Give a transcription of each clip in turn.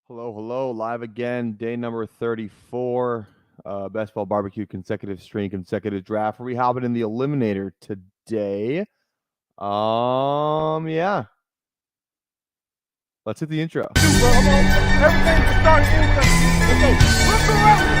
Hello, hello, live again, day number 34, Best Ball Barbecue, consecutive stream, consecutive draft. Are we hopping in the Eliminator today? Yeah. Let's hit the intro. Everything's starting Let's go around.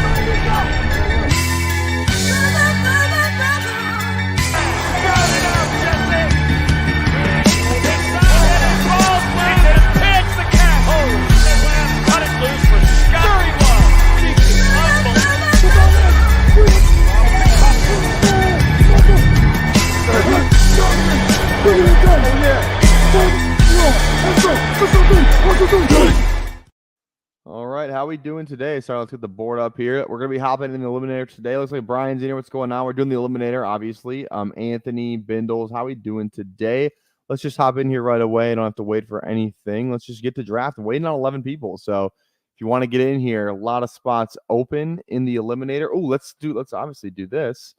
All right, how we doing today? Sorry, let's get the board up here. We're gonna be hopping in the Eliminator today. Looks like Brian's in here. What's going on? We're doing the Eliminator, obviously. Anthony Bindles, how we doing today? Let's just hop in here right away. Don't have to wait for anything. Let's just get to draft. I'm waiting on 11 people. So if you want to get in here, a lot of spots open in the Eliminator. Oh, let's obviously do this.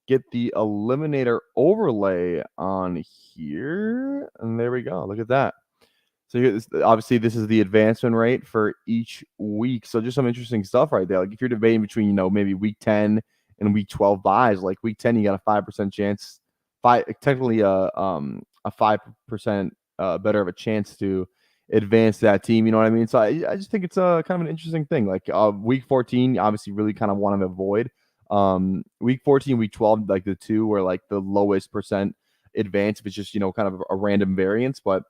Get the Eliminator overlay on here, and there we go. Look at that. So here, obviously, this is the advancement rate for each week. So just some interesting stuff right there. Like if you're debating between, maybe week 10 and week 12 buys, like week 10, you got a 5% chance, technically a 5% better of a chance to advance that team. You know what I mean? So I just think it's kind of an interesting thing. Like week 14, obviously, really kind of want to avoid. Week 14, week 12, like the two were like the lowest percent advance if it's just, kind of a random variance, but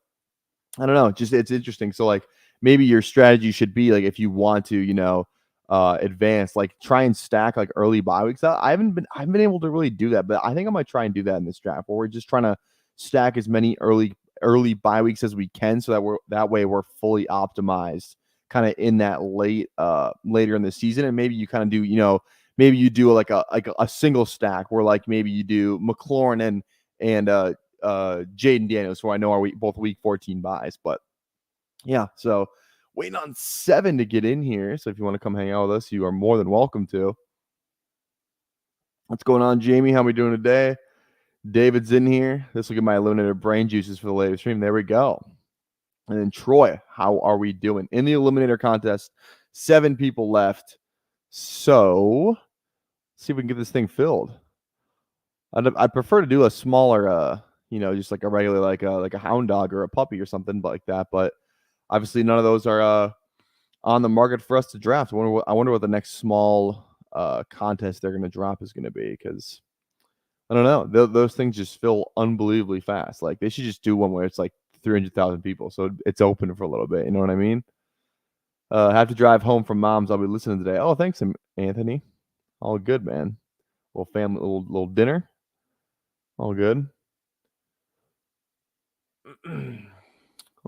I don't know, just it's interesting. So like maybe your strategy should be like if you want to, advance, like try and stack like early bye weeks. I haven't been able to really do that, but I think I might try and do that in this draft where we're just trying to stack as many early bye weeks as we can so that that way we're fully optimized kind of in that later in the season. And maybe you kind of do, maybe you do like a single stack where like maybe you do McLaurin and Jaden Daniels, who I know are both week 14 buys. But yeah, so waiting on 7 to get in here. So if you want to come hang out with us, you are more than welcome to. What's going on, Jamie? How are we doing today? David's in here. This will get my Eliminator brain juices for the latest stream. There we go. And then Troy, how are we doing? In the Eliminator contest, 7 people left. So let's see if we can get this thing filled. I'd prefer to do a smaller just like a regular like a hound dog or a puppy or something like that. But obviously none of those are on the market for us to draft. I wonder what the next small contest they're going to drop is going to be, because I don't know. Those things just fill unbelievably fast. Like they should just do one where it's like 300,000 people, so it's open for a little bit. You know what I mean? Have to drive home from mom's. I'll be listening today. Oh, thanks, Anthony. All good, man. Little family, little dinner. All good.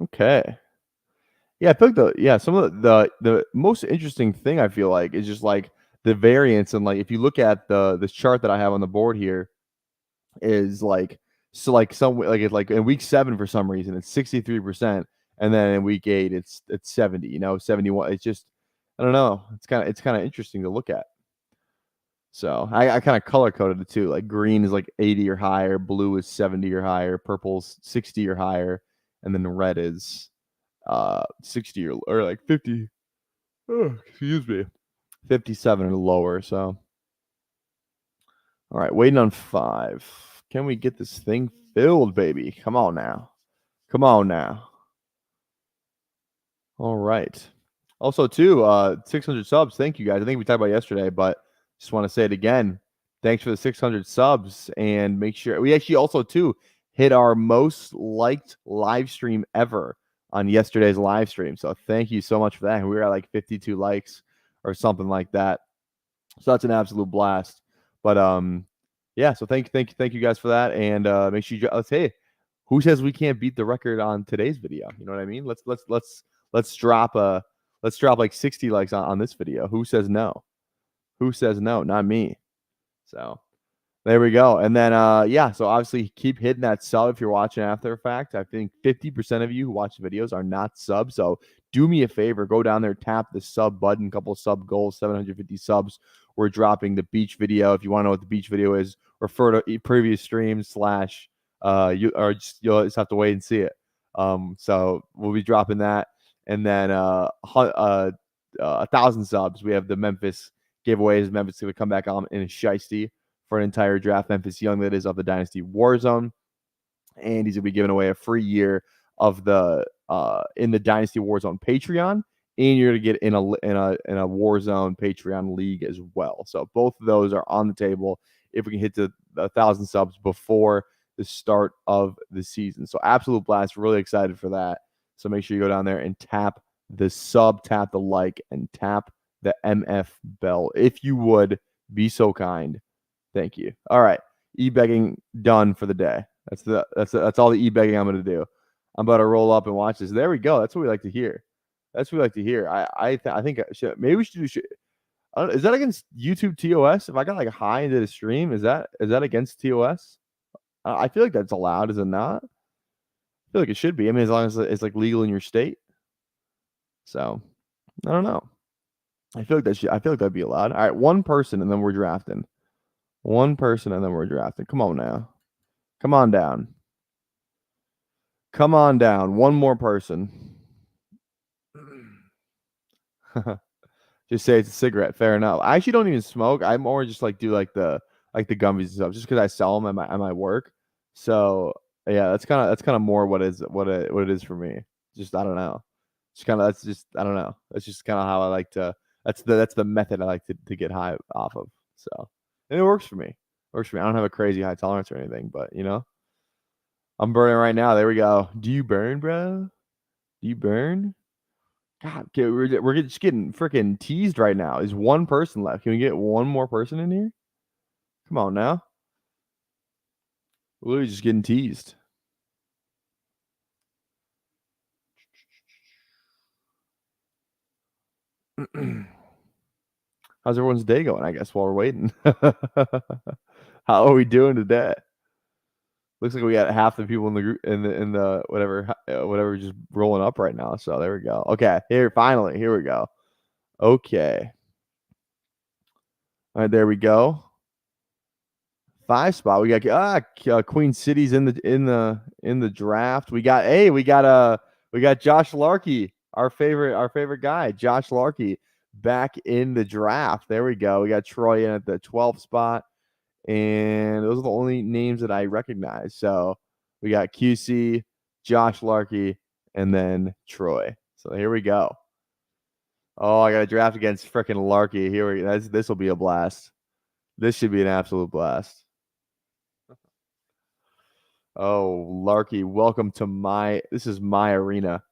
Okay. Yeah, I picked some of the most interesting thing I feel like is just like the variance, and like if you look at this chart that I have on the board here is like it's like in week 7 for some reason it's 63%, and then in week 8 it's 70, 71. It's just I don't know. It's kind of interesting to look at. So I kind of color coded it too. Like green is like 80 or higher, blue is 70 or higher, purple's 60 or higher, and then red is 60 or like 50. Oh, excuse me. 57 or lower. So all right, waiting on 5. Can we get this thing filled, baby? Come on now. Come on now. All right. Also, too, 600 subs. Thank you, guys. I think we talked about it yesterday, but just want to say it again. Thanks for the 600 subs, and make sure we actually also too hit our most liked live stream ever on yesterday's live stream. So thank you so much for that. We were at like 52 likes or something like that. So that's an absolute blast. But yeah. So thank you guys for that, and make sure let's hey, who says we can't beat the record on today's video? You know what I mean? Let's drop like 60 likes on this video. Who says no? Who says no? Not me. So there we go. And then yeah, so obviously keep hitting that sub if you're watching after the fact. I think 50% of you who watch videos are not subs. So do me a favor, go down there, tap the sub button, couple sub goals, 750 subs. We're dropping the beach video. If you want to know what the beach video is, refer to previous streams / you'll just have to wait and see it. So we'll be dropping that. and then 1,000 subs, we have the Memphis giveaways. Memphis is going to come back on in a shiesty for an entire draft. Memphis Young, that is, of the Dynasty Warzone, and he's going to be giving away a free year of the in the Dynasty Warzone Patreon, and you're going to get in a Warzone Patreon league as well. So both of those are on the table if we can hit the 1,000 subs before the start of the season. So absolute blast. Really excited for that. So make sure you go down there and tap the sub, tap the like, and tap the MF bell if you would be so kind. Thank you. All right, e-begging done for the day. That's all the e-begging I'm going to do. I'm about to roll up and watch this. There we go. That's what we like to hear. That's what we like to hear. I think maybe we should do. Is that against YouTube TOS? If I got like high into the stream, is that against TOS? I feel like that's allowed. Is it not? I feel like it should be. I mean, as long as it's like legal in your state. So I don't know. I feel like that'd be allowed. All right, one person and then we're drafting. One person and then we're drafting. Come on now. Come on down. Come on down. One more person. Just say it's a cigarette. Fair enough. I actually don't even smoke. I more just like do like the gummies and stuff, just because I sell them at my work. So yeah, that's kind of more what it is for me. Just I don't know. I don't know. That's just kind of how I like to. That's the method I like to get high off of. So and it works for me. I don't have a crazy high tolerance or anything, but I'm burning right now. There we go. Do you burn, bro? Do you burn? God, okay, we're just getting freaking teased right now. Is one person left? Can we get one more person in here? Come on now. We're literally just getting teased. How's everyone's day going? I guess while we're waiting. How are we doing today? Looks like we got half the people in the group in the whatever just rolling up right now. So there we go. Okay, here we go. Okay. All right, there we go. 5 spot. We got Queen City's in the draft. We got Josh Larkey, our favorite guy, Josh Larkey, back in the draft. There we go. We got Troy in at the 12th spot, and those are the only names that I recognize. So we got QC, Josh Larkey, and then Troy. So here we go. Oh, I got a draft against freaking Larkey. This will be a blast. This should be an absolute blast. Oh, Larky, welcome to this is my arena.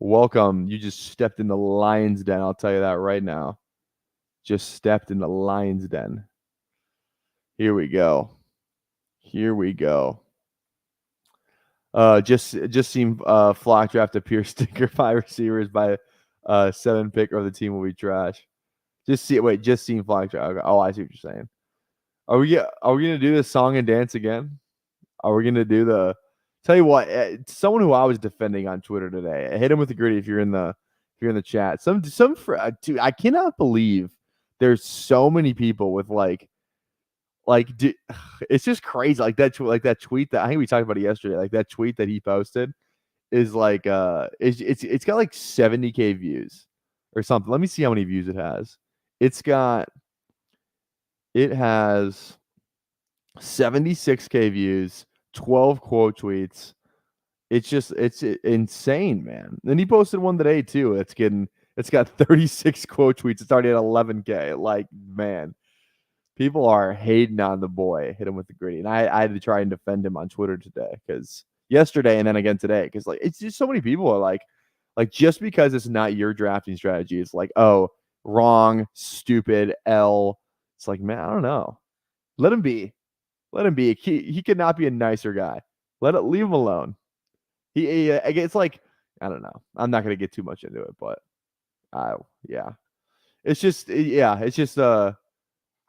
Welcome. You just stepped in the lion's den. I'll tell you that right now. Just stepped in the lion's den. Here we go. Just seen Flock draft a pure stinker 5 receivers by 7 pick, or the team will be trash. Just seen Flock draft. Oh, I see what you're saying. Are we gonna do this song and dance again? Are we gonna do the? Tell you what, someone who I was defending on Twitter today. Hit him with the gritty if you're in the chat. Dude, I cannot believe there's so many people with it's just crazy. Like that tweet that I think we talked about it yesterday. Like that tweet that he posted is like it's got like 70K views or something. Let me see how many views it has. It has 76K views, 12 quote tweets. It's insane, man. And he posted one today too. It's got 36 quote tweets. It's already at 11K. Like, man, people are hating on the boy. Hit him with the gritty. And I had to try and defend him on Twitter yesterday and then again today, because like it's just so many people are like just because it's not your drafting strategy, it's like, oh, wrong, stupid, L. It's like, man, I don't know. Let him be. He could not be a nicer guy. Leave him alone. It's like, I don't know. I'm not gonna get too much into it, but yeah. It's just I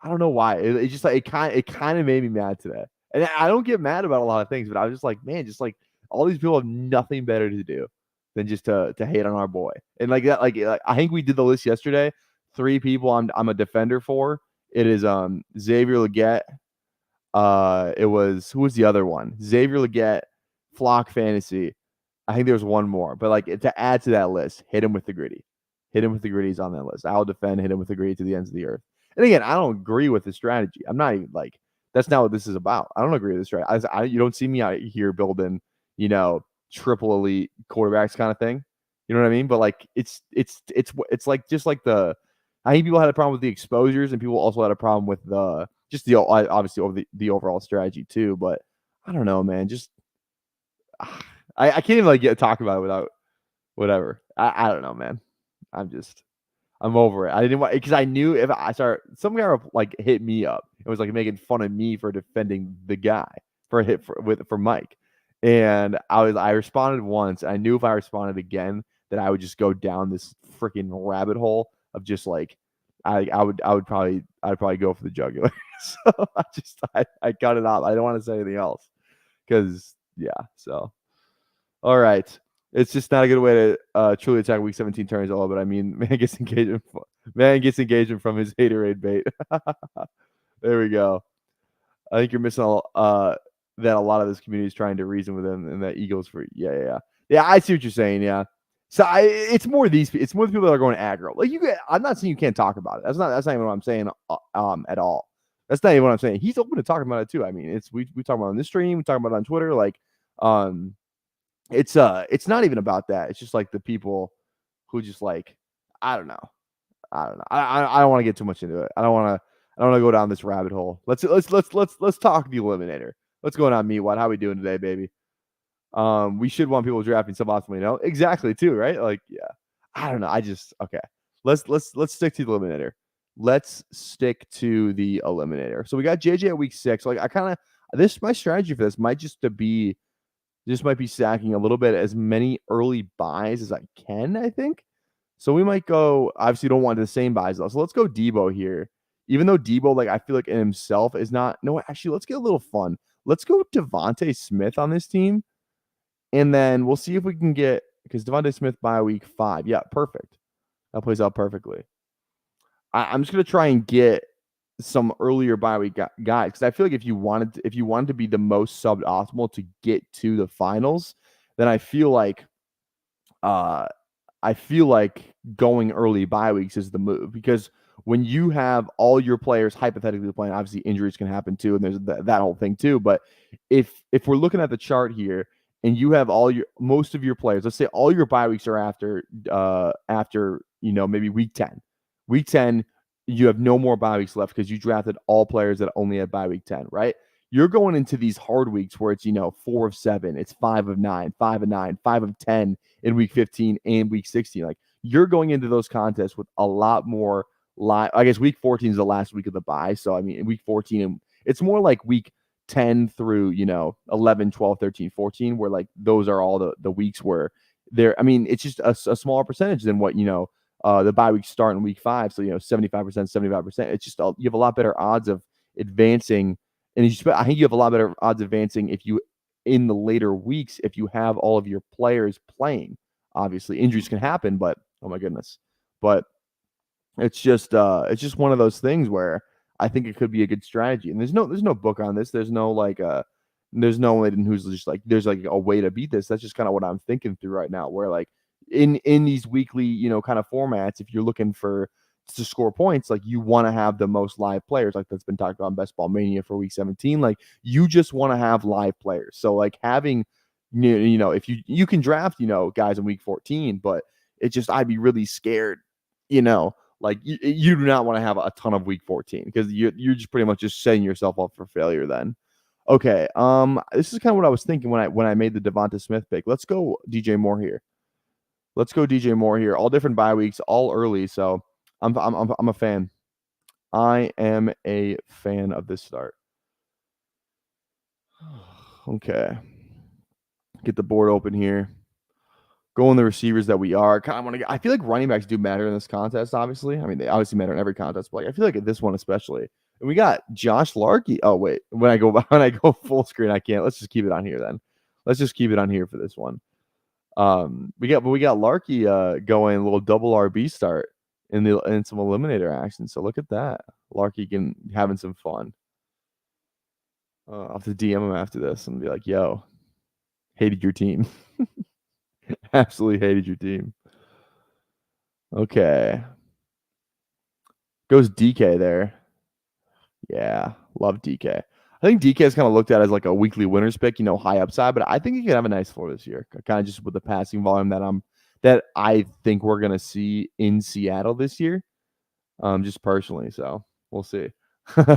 don't know why. It kind of made me mad today. And I don't get mad about a lot of things, but I was just like, man, just like all these people have nothing better to do than just to hate on our boy. And like that, like I think we did the list yesterday. 3 people I'm a defender for. It is Xavier Legette. It was, who was the other one? Xavier Legette, Flock Fantasy, I think there's one more, but like to add to that list, hit him with the gritty. Hit him with the gritty is on that list. I'll defend hit him with the gritty to the ends of the earth. And again, I don't agree with the strategy. I'm not even like that's not what this is about. I don't agree with the strategy. You don't see me out here building, triple elite quarterbacks kind of thing. You know what I mean? But like it's like just like I think people had a problem with the exposures and people also had a problem with the just the obviously over the overall strategy too. But I don't know, man. Just I can't even like talk about it without whatever. I don't know, man. I'm over it. I didn't want because I knew if I start some guy would like hit me up. It was like making fun of me for defending the guy for Mike. And I responded once. I knew if I responded again that I would just go down this freaking rabbit hole of just like I'd probably go for the jugular. So I cut it off. I don't want to say anything else because yeah. So all right. It's just not a good way to truly attack Week 17 tourneys all, but I mean, man gets engagement from his haterade bait. There we go. I think you're missing that a lot of this community is trying to reason with him, and that Eagles yeah. I see what you're saying. Yeah. So it's more the people that are going aggro. Like I'm not saying you can't talk about it. That's not even what I'm saying at all. That's not even what I'm saying. He's open to talking about it too. I mean, we talk about it on this stream, we talk about it on Twitter, like it's not even about that. It's just like the people who just like I don't know. I don't want to get too much into it. I don't want to go down this rabbit hole. Let's talk the eliminator. What's going on, Meatwad? How we doing today, baby? We should want people drafting suboptimally, exactly too, right? Like, yeah. I don't know. Okay. Let's stick to the eliminator. Let's stick to the eliminator. So we got JJ at week 6. Like my strategy for this might be stacking a little bit as many early buys as I can, I think. So we might go, obviously don't want the same buys though. So let's go Debo here. Even though Debo, like I feel like in himself is not, no, actually let's get a little fun. Let's go Devontae Smith on this team. And then we'll see if we can get, because Devontae Smith by week 5. Yeah, perfect. That plays out perfectly. I'm just going to try and get some earlier bye week guys because I feel like if you wanted to be the most suboptimal to get to the finals, then I feel like going early bye weeks is the move because when you have all your players hypothetically playing, obviously injuries can happen too, and there's that whole thing too. But if we're looking at the chart here and you have most of your players, let's say all your bye weeks are after maybe week 10. Week 10, you have no more bye weeks left because you drafted all players that only had bye week 10, right? You're going into these hard weeks where it's 4 of 7, it's 5 of 9, 5 of 9, 5 of 10 in week 15 and week 16. Like you're going into those contests with a lot more I guess week 14 is the last week of the bye. So I mean in week 14, it's more like week 10 through 11, 12, 13, 14, where like those are all the weeks where it's just a smaller percentage than what the bye weeks start in week 5. So 75%. It's just you have a lot better odds of advancing, and I think you have a lot better odds of advancing if you in the later weeks if you have all of your players playing. Obviously, injuries can happen, but oh my goodness, but it's just one of those things where I think it could be a good strategy. And there's no book on this. There's no there's no one who's just like there's like a way to beat this. That's just kind of what I'm thinking through right now. Where like in these weekly kind of formats, if you're looking to score points, like you want to have the most live players, like that's been talked about in Best Ball Mania for week 17. Like you just want to have live players. So like having if you can draft guys in week 14, but it just I'd be really scared. Like you do not want to have a ton of week 14 because you're just pretty much just setting yourself up for failure then. Okay. This is kind of what I was thinking when I made the Devonta Smith pick. Let's go DJ Moore here. All different bye weeks, all early. So I'm a fan. I am a fan of this start. Okay. Get the board open here. Go on the receivers that we are. I feel like running backs do matter in this contest, obviously. I mean, they obviously matter in every contest, but like, I feel like at this one especially. And we got Josh Larkey. Oh, wait. When I go full screen, I can't. Let's just keep it on here then. Let's just keep it on here for this one. We got Larkey going a little double RB start in some eliminator action. So look at that. Larkey having some fun. I'll have to DM him after this and be like, yo, hated your team. Absolutely hated your team. Okay. Goes DK there. Yeah, love DK. I think DK is kind of looked at as like a weekly winners pick, high upside, but I think he could have a nice floor this year. Kind of just with the passing volume that I think we're gonna see in Seattle this year. Just personally, so we'll see.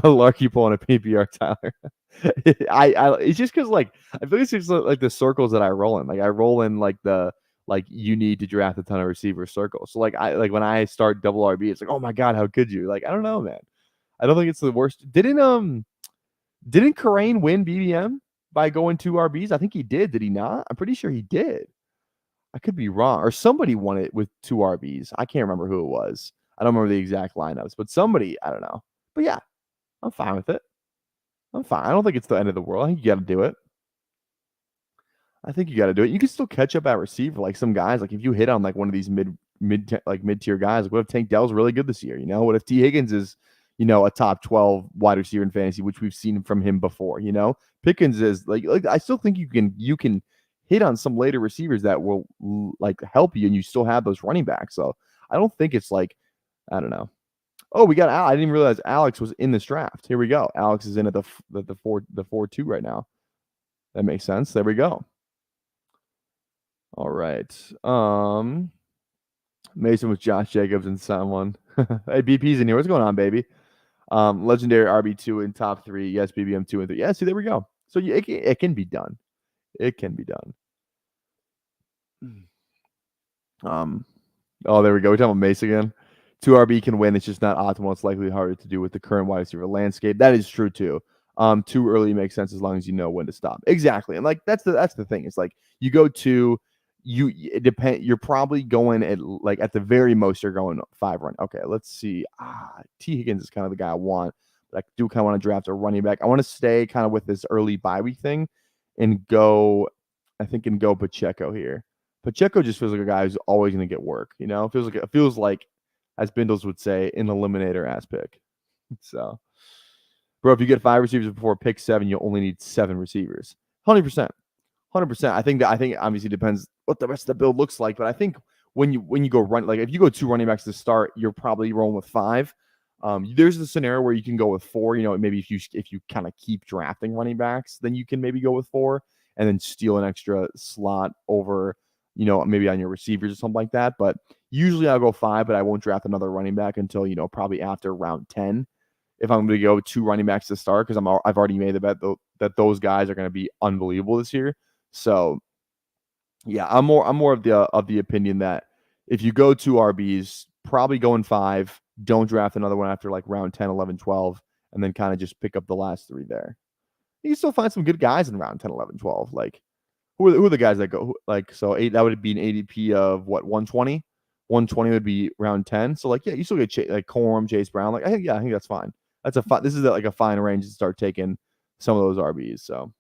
Larky pulling a PPR, Tyler. It's just because like I feel like it's just like the circles that I roll in. Like I roll in like the like you need to draft a ton of receiver circles. So like when I start double RB, it's like, oh my god, how could you? Like I don't know, man. I don't think it's the worst. Didn't Karain win BBM by going 2 RBs? I think he did. Did he not? I'm pretty sure he did. I could be wrong. Or somebody won it with 2 RBs. I can't remember who it was. I don't remember the exact lineups, but somebody, I don't know. But yeah, I'm fine with it. I'm fine. I don't think it's the end of the world. I think you got to do it. You can still catch up at receiver. Like some guys, like if you hit on like one of these mid-tier guys, like what if Tank Dell's really good this year? What if T Higgins is, a top 12 wide receiver in fantasy, which we've seen from him before, Pickens is like I still think you can hit on some later receivers that will like help you and you still have those running backs. So I don't think it's like, I don't know. Oh, we got Al. I didn't even realize Alex was in this draft. Here we go. Alex is in at the 4-2 right now. That makes sense. There we go. All right. Mason with Josh Jacobs and someone. Hey, BP's in here. What's going on, baby? Legendary RB2 in top 3. Yes, BBM 2 and 3. Yeah, see, there we go. So it can be done. It can be done. Oh, there we go. We're talking about Mace again. 2 RB can win. It's just not optimal. It's likely harder to do with the current wide receiver landscape. That is true too. Too early makes sense as long as you know when to stop. Exactly. And like that's the thing. It's like you go to it depend. You're probably going at the very most you're going 5 run. Okay, let's see. T Higgins is kind of the guy I want, but I do kind of want to draft a running back. I want to stay kind of with this early bye week thing and go. I think and go Pacheco here. Pacheco just feels like a guy who's always going to get work. It feels like, as Bindles would say, an eliminator ass pick. So, bro, if you get 5 receivers before pick 7, you only need 7 receivers. 100%. 100%. I think obviously depends what the rest of the build looks like, but I think when you go run, like if you go 2 running backs to start, you're probably rolling with 5. There's the scenario where you can go with 4. Maybe if you kind of keep drafting running backs, then you can maybe go with 4 and then steal an extra slot over, maybe on your receivers or something like that. But usually I'll go 5, but I won't draft another running back until probably after round 10. If I'm going to go 2 running backs to start, because I've already made the bet that those guys are going to be unbelievable this year. So yeah, I'm more of the opinion that if you go 2 RBs, probably going 5. Don't draft another one after like round 10, 11, 12, and then kind of just pick up the last 3 there. You can still find some good guys in round 10, 11, 12. Like who are the guys that go like so 8? That would be an ADP of what 120. 120 would be round 10. So like yeah, you still get like Corum, Chase Brown. Like I think that's fine. That's a fine. This is like a fine range to start taking some of those RBs. So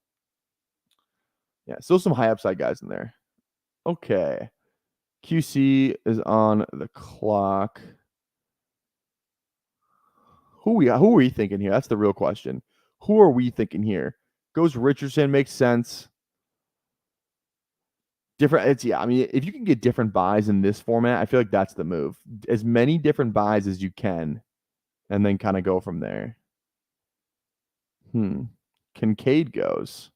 yeah, still some high upside guys in there. Okay. QC is on the clock. Who are we thinking here? That's the real question. Who are we thinking here? Goes Richardson, makes sense. Different. I mean, if you can get different buys in this format, I feel like that's the move. As many different buys as you can, and then kind of go from there. Kincaid goes.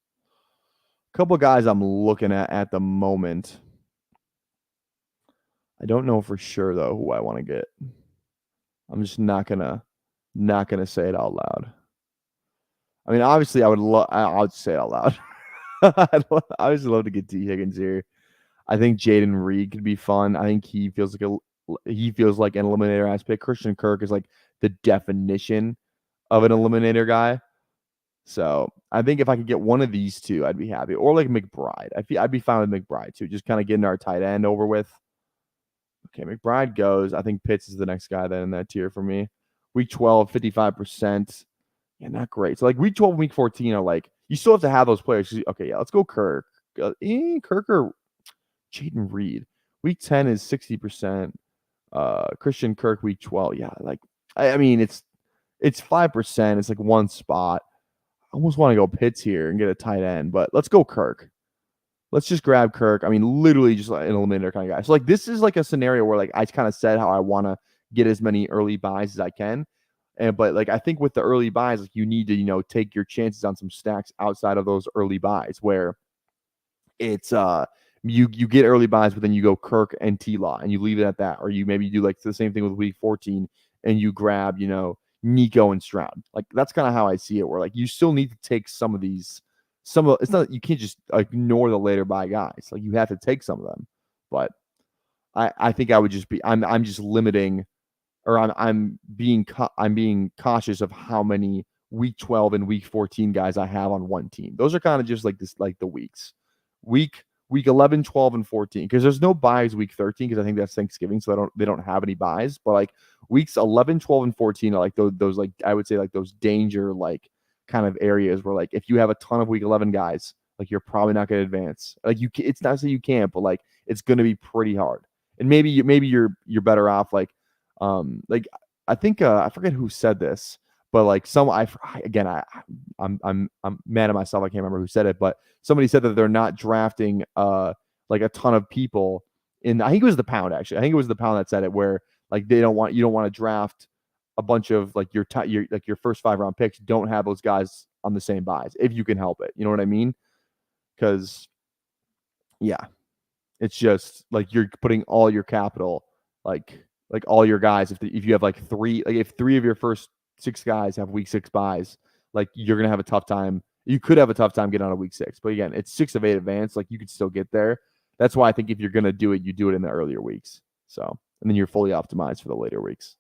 A couple guys I'm looking at the moment. I don't know for sure though who I want to get. I'm just not gonna say it out loud. I mean, obviously, I'll say it out loud. I'd obviously love to get T Higgins here. I think Jaden Reed could be fun. I think he feels like an eliminator ass pick. Christian Kirk is like the definition of an eliminator guy. So I think if I could get one of these 2, I'd be happy. Or like McBride. I'd be fine with McBride too. Just kind of getting our tight end over with. Okay, McBride goes. I think Pitts is the next guy then in that tier for me. Week 12, 55%. Yeah, not great. So like week 12, week 14 are like you still have to have those players. Okay, yeah, let's go Kirk. Kirk or Jaden Reed. Week 10 is 60%. Christian Kirk week 12. Yeah, like I mean it's 5%. It's like one spot. I almost want to go Pitts here and get a tight end, but let's go Kirk. let's just grab Kirk. I mean, literally just like an eliminator kind of guy. So like this is like a scenario where like I kind of said how I want to get as many early buys as I can. And but like I think with the early buys, like you need to, take your chances on some stacks outside of those early buys where it's you get early buys, but then you go Kirk and T-Law and you leave it at that. Or you maybe do like the same thing with week 14 and you grab, Nico and Stroud. Like that's kind of how I see it, where like you still need to take some of these, it's not, you can't just ignore the later buy guys. Like you have to take some of them. But I think I would just be I'm just limiting, or I'm being cautious of how many week 12 and week 14 guys I have on one team. Those are kind of just like this, like the weeks. Week 11, 12, and 14, because there's no buys week 13 because I think that's Thanksgiving, so they don't have any buys. But like weeks 11, 12, and 14 are like those like I would say like those danger like kind of areas where like if you have a ton of week 11 guys, like you're probably not going to advance. Like it's not to say you can't, but like it's going to be pretty hard. And maybe you're better off like I think I forget who said this, but like I'm mad at myself. I can't remember who said it, but somebody said that they're not drafting like a ton of people in. I think it was the Pound actually. I think it was the Pound that said it, where like you don't want to draft a bunch of like your first 5-round picks. Don't have those guys on the same buys if you can help it. You know what I mean? Because yeah, it's just like you're putting all your capital like all your guys. If you have like if 3 of your first 6 guys have week 6 buys, like you're gonna have a tough time. You could have a tough time getting on a week 6, but again, it's 6 of 8 advanced. Like you could still get there. That's why I think if you're gonna do it, you do it in the earlier weeks. So, and then you're fully optimized for the later weeks.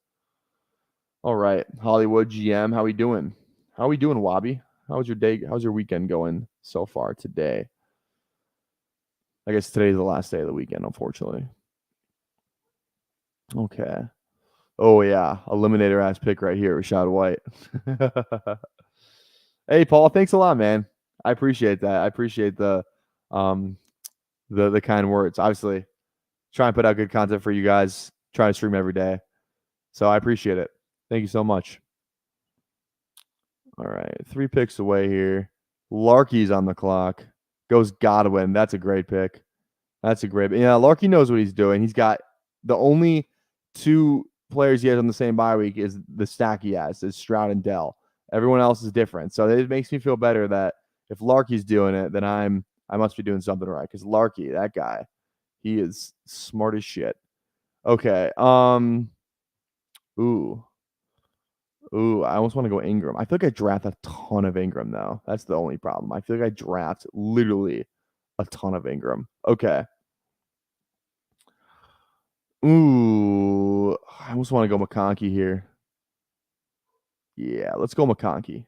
All right, Hollywood GM, how we doing? How we doing, Wabi? How's your day? How's your weekend going so far today? I guess today's the last day of the weekend, unfortunately. Okay. Oh yeah, eliminator ass pick right here, Rashad White. Hey Paul, thanks a lot, man. I appreciate that. I appreciate the kind words. Obviously, try and put out good content for you guys. Try to stream every day. So I appreciate it. Thank you so much. All right, 3 picks away here. Larky's on the clock. Goes Godwin. That's a great pick. That's a great. Yeah, Larky knows what he's doing. He's got the only 2 players he has on the same bye week is the stack he has is Stroud and Dell. Everyone else is different. So it makes me feel better that if Larky's doing it, then I must be doing something right. Because Larky, that guy, he is smart as shit. Okay. Ooh, I almost want to go Ingram. I feel like I draft a ton of Ingram though. That's the only problem. I feel like I draft literally a ton of Ingram. Okay. Ooh, I almost want to go McConkey here. Yeah, let's go McConkey.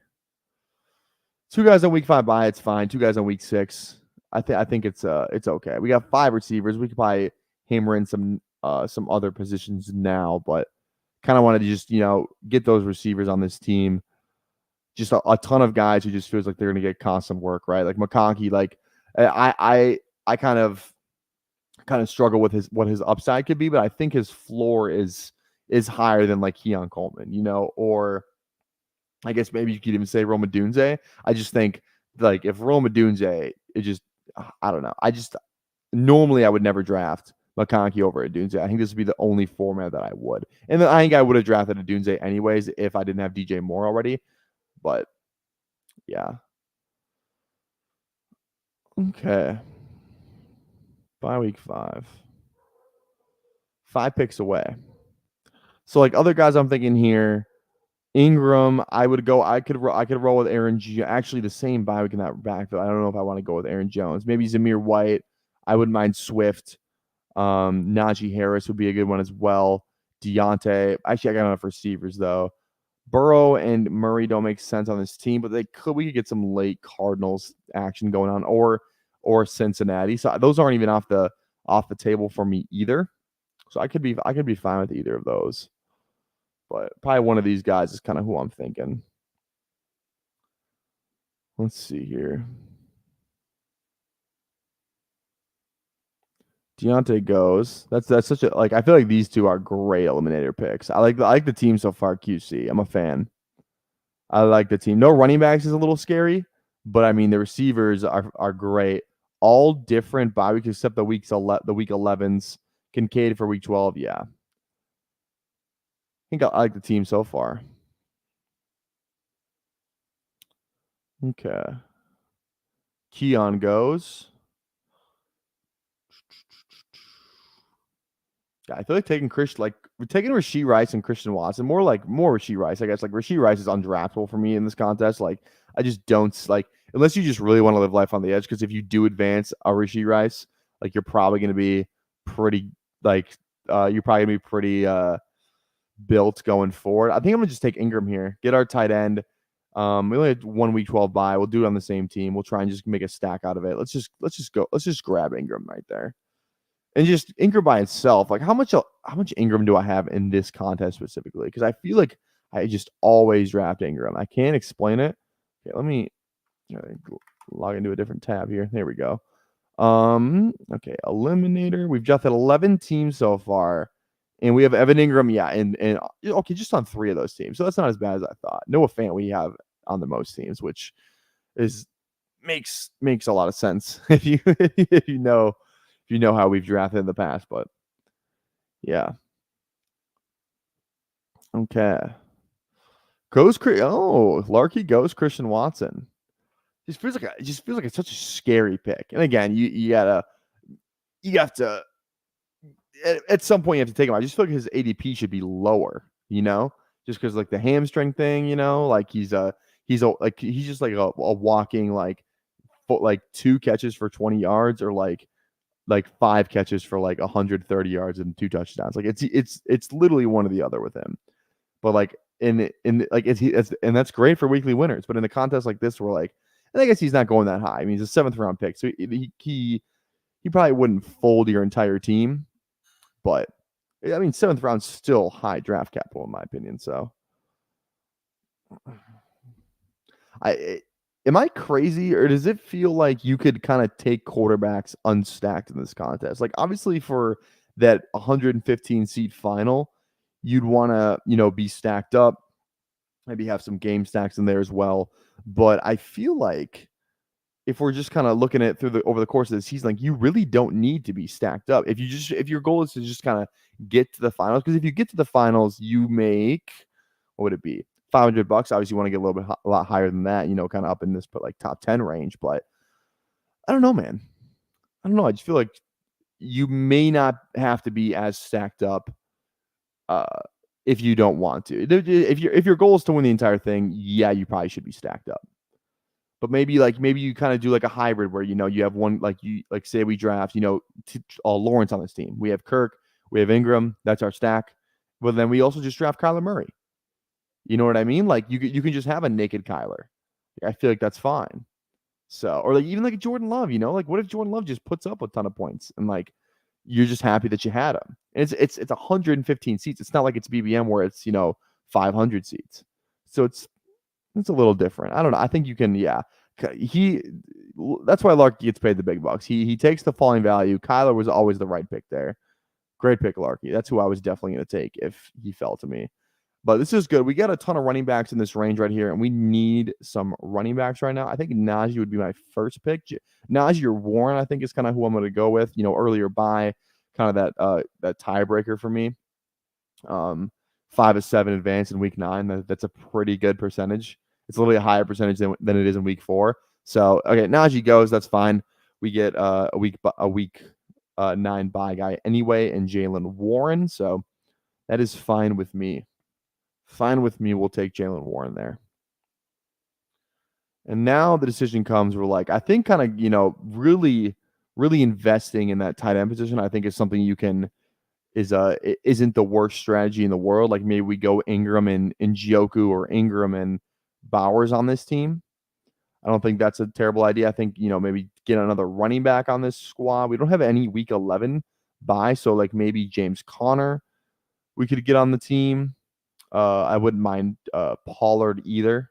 2 guys on week 5 bye, it's fine. 2 guys on week 6. I think it's okay. We got 5 receivers. We could probably hammer in some other positions now, but kind of wanted to just, get those receivers on this team. Just a ton of guys who just feels like they're going to get constant work, right? Like McConkey, like I kind of struggle with what his upside could be, but I think his floor is higher than like Keon Coleman, or I guess maybe you could even say Rome Odunze. I just think like if Rome Odunze, it just I don't know. Normally I would never draft McConkey over Odunze. I think this would be the only format that I would. And then I think I would have drafted Odunze anyways if I didn't have DJ Moore already. But yeah. Okay. Bye week 5. 5 picks away. So like other guys I'm thinking here, Ingram, I could roll with Aaron G. Actually, the same bye week in that backfield. I don't know if I want to go with Aaron Jones. Maybe Zamir White. I wouldn't mind Swift. Najee Harris would be a good one as well. Deontay. Actually, I got enough receivers though. Burrow and Murray don't make sense on this team, but we could get some late Cardinals action going on, or Cincinnati. So those aren't even off the table for me either. So I could be fine with either of those. But probably one of these guys is kind of who I'm thinking. Let's see here. Deontay goes. That's such a I feel like these 2 are great eliminator picks. I like the team so far, QC. I'm a fan. I like the team. No running backs is a little scary, but I mean the receivers are great. all different bye weeks except the week 11s. Kincaid for week 12. Yeah. I think I like the team so far. Okay. Keon goes. Yeah, I feel like taking we're taking Rashee Rice and Christian Watson. More Rashee Rice, I guess. Like Rashee Rice is undraftable for me in this contest. Like I just don't like unless you just really want to live life on the edge. Because if you do advance a Rashee Rice, like you're probably gonna be pretty built going forward. I think I'm gonna just take Ingram here. Get our tight end. We only had 1 week 12 bye. We'll do it on the same team. We'll try and just make a stack out of it. Let's just go. Let's just grab Ingram right there. And just Ingram by itself, like how much Ingram do I have in this contest specifically? Because I feel like I just always draft Ingram. I can't explain it. Okay, let me log into a different tab here. There we go. Okay, Eliminator. We've drafted 11 teams so far, and we have Evan Ingram. Yeah, and okay, just on 3 of those teams. So that's not as bad as I thought. Noah Fant we have on the most teams, which makes a lot of sense if you know how we've drafted in the past, but yeah. Okay. Larky goes Christian Watson. It just feels like it's such a scary pick. And again, you have to at some point you have to take him. I just feel like his ADP should be lower, just because like the hamstring thing, like he's just like a walking like 2 catches for 20 yards or like 5 catches for like 130 yards and 2 touchdowns. Like it's literally one or the other with him. But like and that's great for weekly winners. But in a contest like this, where like, and I guess he's not going that high. I mean, he's a 7th round pick, so he probably wouldn't fold your entire team. But I mean, 7th round's still high draft capital in my opinion. So am I crazy, or does it feel like you could kind of take quarterbacks unstacked in this contest? Like obviously for that 115 seat final, you'd want to, be stacked up, maybe have some game stacks in there as well. But I feel like if we're just kind of looking at it over the course of the season, like you really don't need to be stacked up. If your goal is to just kind of get to the finals, because if you get to the finals, you make, what would it be? $500. Obviously, you want to get a lot higher than that, kind of up in this like top 10 range. But I don't know, man. I don't know. I just feel like you may not have to be as stacked up if you don't want to. If your goal is to win the entire thing, yeah, you probably should be stacked up. But maybe you kind of do like a hybrid where you have one say we draft Lawrence on this team. We have Kirk, we have Ingram. That's our stack. But then we also just draft Kyler Murray. You know what I mean? Like you can just have a naked Kyler. I feel like that's fine. So, or like even like Jordan Love, like what if Jordan Love just puts up a ton of points and like you're just happy that you had him? And it's 115 seats. It's not like it's BBM where it's 500 seats. So it's a little different. I don't know. I think you can. Yeah, that's why Larky gets paid the big bucks. He takes the falling value. Kyler was always the right pick there. Great pick, Larky. That's who I was definitely going to take if he fell to me. But this is good. We got a ton of running backs in this range right here, and we need some running backs right now. I think Najee would be my first pick. Najee or Warren, I think, is kind of who I'm going to go with. Earlier by kind of that tiebreaker for me. 5 of 7 advance in week 9. That's a pretty good percentage. It's a little bit higher percentage than it is in week 4. So okay, Najee goes. That's fine. We get a week 9 bye guy anyway, and Jaylen Warren. So that is fine with me. Fine with me. We'll take Jaylen Warren there. And now the decision comes. We're like, I think kind of, really, really investing in that tight end position, I think is something you can isn't the worst strategy in the world. Like maybe we go Ingram and Njoku or Ingram and Bowers on this team. I don't think that's a terrible idea. I think, maybe get another running back on this squad. We don't have any week 11 bye. So like maybe James Conner we could get on the team. I wouldn't mind Pollard either.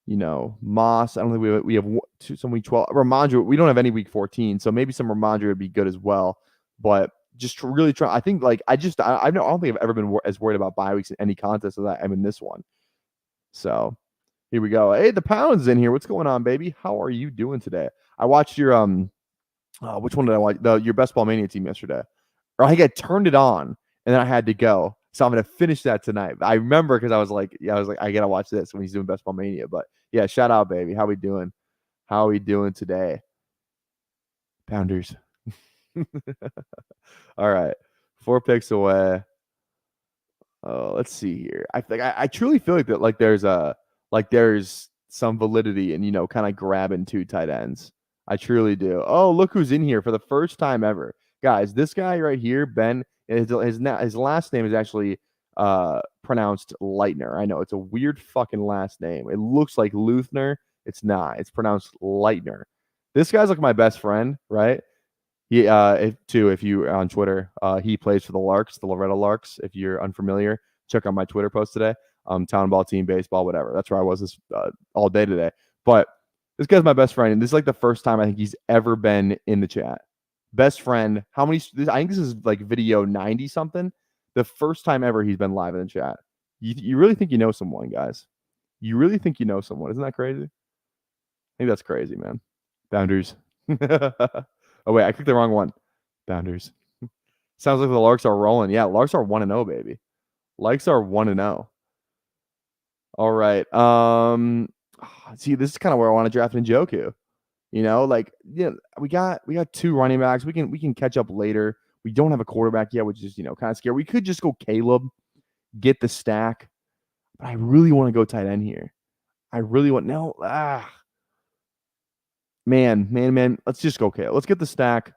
Moss. I don't think we have some week 12. Ramondre. We don't have any week 14, so maybe some Ramondre would be good as well. But just to really try, I think like I don't think I've ever been as worried about bye weeks in any contest as I'm in this one. So here we go. Hey, the Pound's in here. What's going on, baby? How are you doing today? I watched your which one did I watch? Your Best Ball Mania team yesterday. Or I think I turned it on and then I had to go. So I'm gonna finish that tonight. I remember because I was like, I gotta watch this when he's doing Best Ball Mania. But yeah, shout out, baby. How we doing? How we doing today? Pounders. All right. 4 picks away. Oh, let's see here. I truly feel like that there's some validity in, kind of grabbing 2 tight ends. I truly do. Oh, look who's in here for the first time ever. Guys, this guy right here, Ben, his last name is actually pronounced Leitner. I know it's a weird fucking last name. It looks like Luthner. It's not. It's pronounced Leitner. This guy's like my best friend, right? If you're on Twitter, he plays for the Larks, the Loretta Larks. If you're unfamiliar, check out my Twitter post today. Town ball team, baseball, whatever. That's where I was all day today. But this guy's my best friend, and this is like the first time I think he's ever been in the chat. Best friend. How many? I think this is like video 90 something. The first time ever he's been live in the chat. You really think you know someone, guys? You really think you know someone? Isn't that crazy? I think that's crazy, man. Bounders. Oh, wait, I clicked the wrong one. Bounders. Sounds like the Larks are rolling. Yeah, Larks are 1-0, baby. Larks are 1-0. All right. See, this is kind of where I want to draft Njoku. We got 2 running backs. We can catch up later. We don't have a quarterback yet, which is, kind of scary. We could just go Caleb, get the stack. But I really want to go tight end here. I really want Man. Let's just go Caleb. Let's get the stack.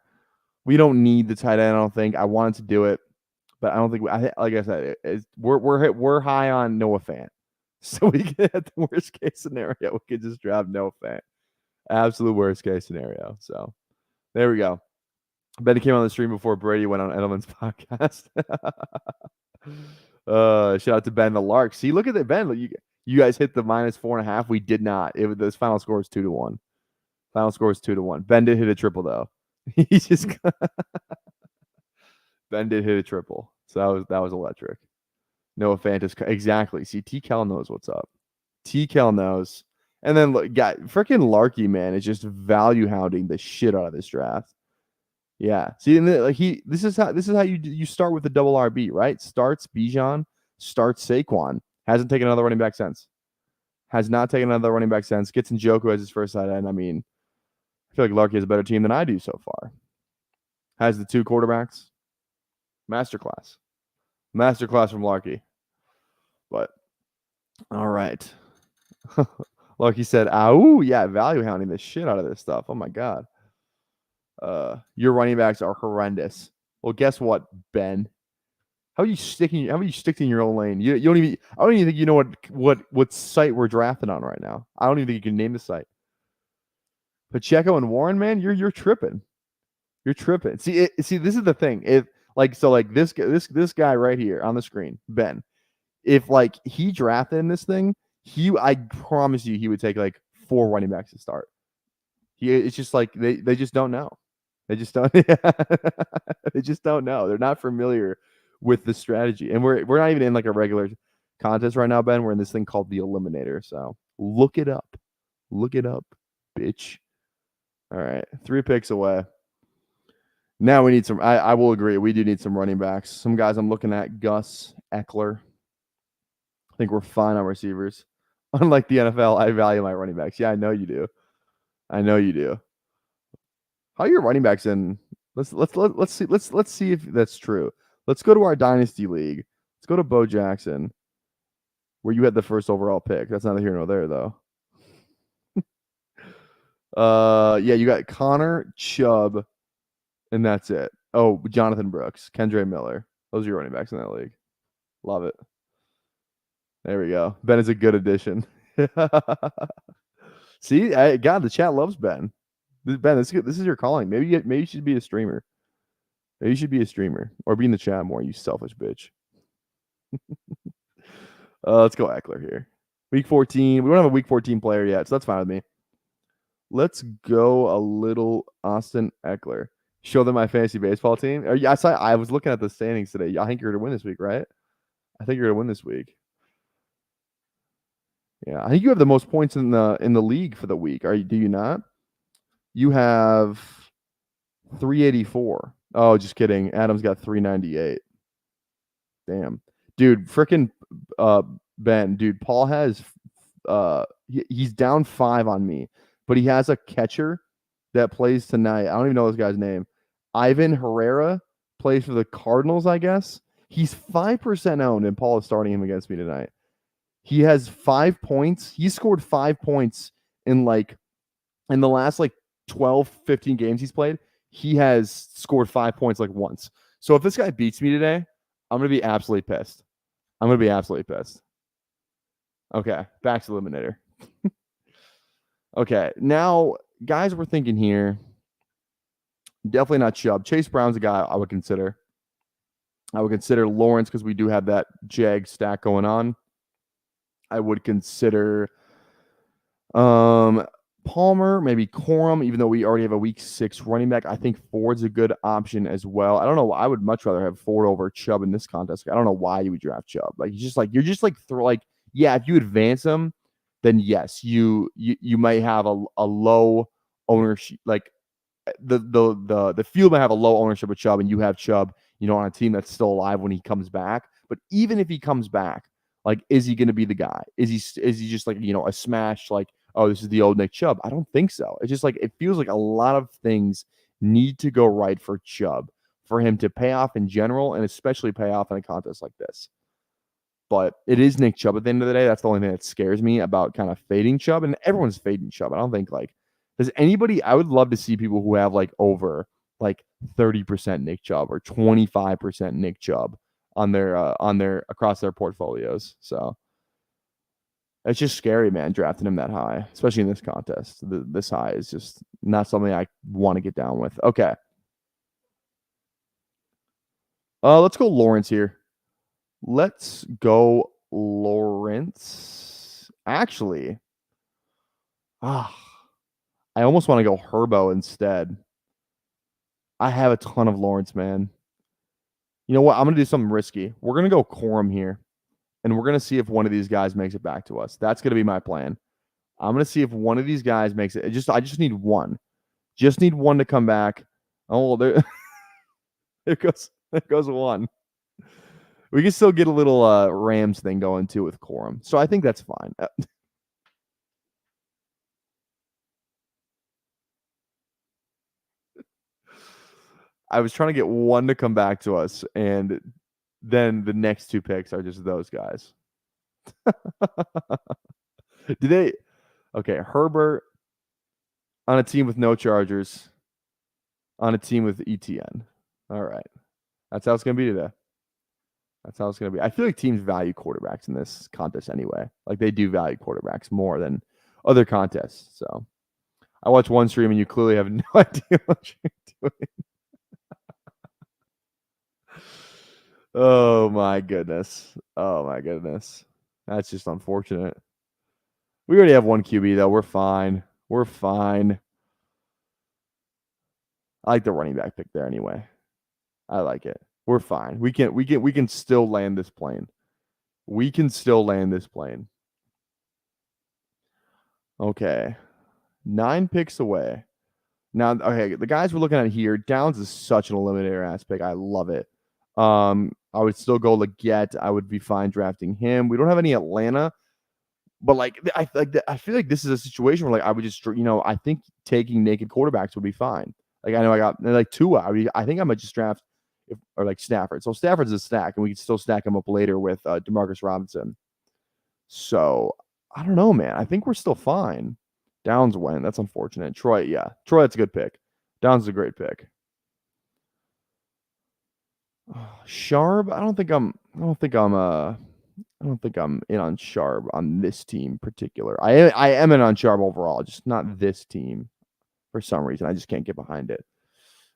We don't need the tight end, I don't think. I wanted to do it, but I don't think like I said, we're high on Noah Fant. So we get the worst case scenario. We could just draft Noah Fant. Absolute worst case scenario. So there we go. Ben came on the stream before Brady went on Edelman's podcast. Shout out to Ben the Lark. See, look at that, Ben. You guys hit the -4.5. We did not. This final score is 2-1. Final score is 2-1. Ben did hit a triple though. He just Ben did hit a triple, so that was electric. Noah Fant is exactly. See, T-Cal knows what's up. T-Cal knows, and then look, freaking Larky man is just value hounding the shit out of this draft. Yeah, see, and this is how you start with the double RB, right? Starts Bijan, starts Saquon. Hasn't taken another running back since. Has not taken another running back since. Gets Njoku as his first side end. I mean, I feel like Larky has a better team than I do so far. Has the 2 quarterbacks. Masterclass from Larky. But all right. Larky said, "Ow, yeah, value hounding the shit out of this stuff. Oh my god. Your running backs are horrendous." Well, guess what, Ben? How are you sticking in your own lane? You don't even. I don't even think you know what site we're drafting on right now. I don't even think you can name the site. Pacheco and Warren, man, you're tripping. You're tripping. See, this is the thing. This guy right here on the screen, Ben. If he drafted in this thing, I promise you he would take 4 running backs to start. It's just they just don't know. They just don't. They just don't know. They're not familiar with the strategy, and we're not even in a regular contest right now, Ben. We're in this thing called the Eliminator. So look it up, bitch. All right, 3 picks away. Now we need some. I will agree. We do need some running backs. Some guys I'm looking at: Gus, Eckler. I think we're fine on receivers. Unlike the NFL, I value my running backs. Yeah, I know you do. How are your running backs in? Let's see if that's true. Let's go to our dynasty league. Let's go to Bo Jackson, where you had the first overall pick. That's neither here nor there, though. Yeah, you got Connor, Chubb, and that's it. Oh, Jonathan Brooks, Kendre Miller. Those are your running backs in that league. Love it. There we go. Ben is a good addition. See, God, the chat loves Ben. Ben, this is your calling. Maybe you should be a streamer. Maybe you should be a streamer or be in the chat more. You selfish bitch. Let's go Eckler here. Week 14. We don't have a week 14 player yet, so that's fine with me. Let's go a little Austin Eckler. Show them my fantasy baseball team. I was looking at the standings today. I think you're going to win this week, right? I think you're going to win this week. Yeah, I think you have the most points in the league for the week. Do you not? You have 384. Oh, just kidding. Adam's got 398. Damn. Dude, freaking Ben, dude, Paul has he's down 5 on me, but he has a catcher that plays tonight. I don't even know this guy's name. Ivan Herrera plays for the Cardinals, I guess. He's 5% owned, and Paul is starting him against me tonight. He has 5 points. He scored 5 points in the last 12, 15 games he's played. He has scored 5 points once. So if this guy beats me today, I'm going to be absolutely pissed. Okay, back to Eliminator. Okay, now, guys, we're thinking here. Definitely not Chubb. Chase Brown's a guy I would consider. I would consider Lawrence because we do have that Jag stack going on. I would consider Palmer, maybe Corum, even though we already have a week 6 running back. I think Ford's a good option as well. I don't know. I would much rather have Ford over Chubb in this contest. I don't know why you would draft Chubb. Yeah, if you advance him, then yes, you might have a low ownership. The field might have a low ownership of Chubb, and you have Chubb, on a team that's still alive when he comes back. But even if he comes back, is he going to be the guy? Is he just a smash? Oh, this is the old Nick Chubb? I don't think so. It's just it feels like a lot of things need to go right for Chubb for him to pay off in general, and especially pay off in a contest like this. But it is Nick Chubb at the end of the day. That's the only thing that scares me about kind of fading Chubb, and everyone's fading Chubb. I don't think does anybody? I would love to see people who have over 30% Nick Chubb or 25% Nick Chubb on their across their portfolios. So it's just scary, man, drafting him that high, especially in this contest. This high is just not something I want to get down with. Okay. Let's go Lawrence here. Let's go Lawrence. Actually, I almost want to go Herbo instead. I have a ton of Lawrence, man. You know what? I'm going to do something risky. We're going to go Corum here, and we're going to see if one of these guys makes it back to us. That's going to be my plan. I'm going to see if one of these guys makes it. I just need one. Just need one to come back. Oh, there goes one. We can still get a little Rams thing going too with Corum. So I think that's fine. I was trying to get one to come back to us, and then the next 2 picks are just those guys. Okay, Herbert on a team with no Chargers, on a team with ETN. All right. That's how it's going to be today. That's how it's going to be. I feel like teams value quarterbacks in this contest anyway. They do value quarterbacks more than other contests. So I watched one stream, and you clearly have no idea what you're doing. Oh, my goodness. That's just unfortunate. We already have one QB, though. We're fine. I like the running back pick there anyway. I like it. We're fine. We can still land this plane. Okay. 9 picks away. Now, okay, the guys we're looking at here, Downs is such an eliminator ass pick. I love it. I would still go Leggett. I would be fine drafting him. We don't have any Atlanta, but I feel like this is a situation where I would just I think taking naked quarterbacks would be fine. I know I got Tua. I think I might just draft Stafford. So Stafford's a stack, and we can still stack him up later with DeMarcus Robinson. So I don't know, man. I think we're still fine. Downs went. That's unfortunate. Troy, that's a good pick. Downs is a great pick. Sharp. I don't think I'm in on Sharp on this team in particular. I am in on Sharp overall, just not this team for some reason. I just can't get behind it.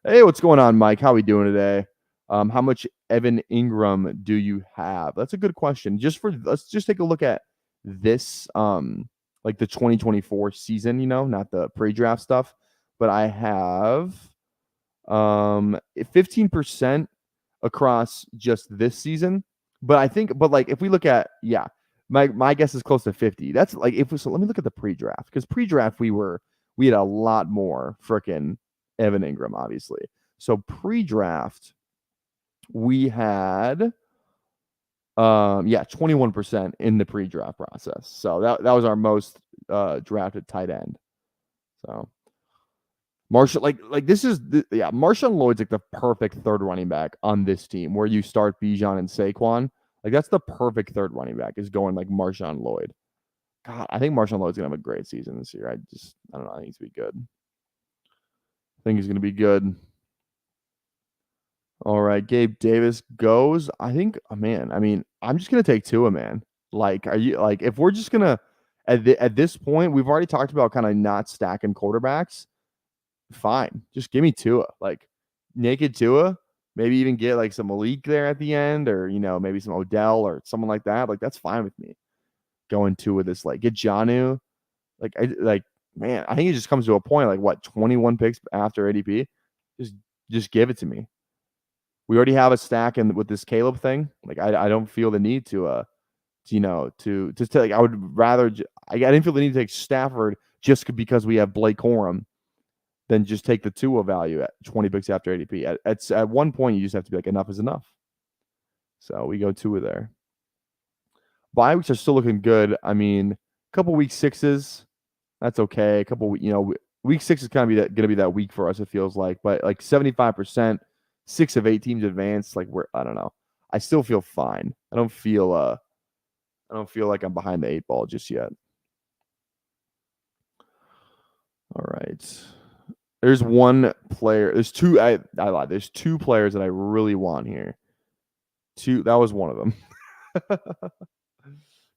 Hey, what's going on, Mike? How we doing today? How much Evan Ingram do you have? That's a good question. Let's just take a look at this, the 2024 season, not the pre-draft stuff, but I have 15% across just this season. But I think, if we look at, my guess is close to 50. That's let me look at the pre-draft, because pre-draft we had a lot more freaking Evan Ingram, obviously. So pre-draft, we had 21% in the pre-draft process. So that was our most drafted tight end. So Marshawn Lloyd's like the perfect third running back on this team where you start Bijan and Saquon. Like that's the perfect third running back is going like Marshawn Lloyd. God, I think Marshawn Lloyd's gonna have a great season this year. I don't know. I think he's gonna be good. I think he's gonna be good. All right, Gabe Davis goes. I think, man. I mean, I'm just gonna take Tua, man. Like, are you like if we're just gonna at this point, we've already talked about kind of not stacking quarterbacks. Fine, just give me Tua, like naked Tua. Maybe even get like some Malik there at the end, or maybe some Odell or someone like that. Like that's fine with me. Going Tua this like get Jonnu, man. I think it just comes to a point like what 21 picks after ADP, just give it to me. We already have a stack with this Caleb thing. Like I don't feel the need to like I would rather I didn't feel the need to take Stafford just because we have Blake Corum than just take the Tua value at 20 picks after ADP. At one point you just have to be like enough is enough. So we go Tua there. Bye weeks are still looking good. I mean, a couple week sixes, that's okay. A couple week 6 is kind of gonna be that week for us. It feels like, but like 75%. 6 of 8 teams advanced. Like I don't know. I still feel fine. I don't feel like I'm behind the 8 ball just yet. All right. There's one player. There's two. I lied. There's 2 players that I really want here. That was one of them.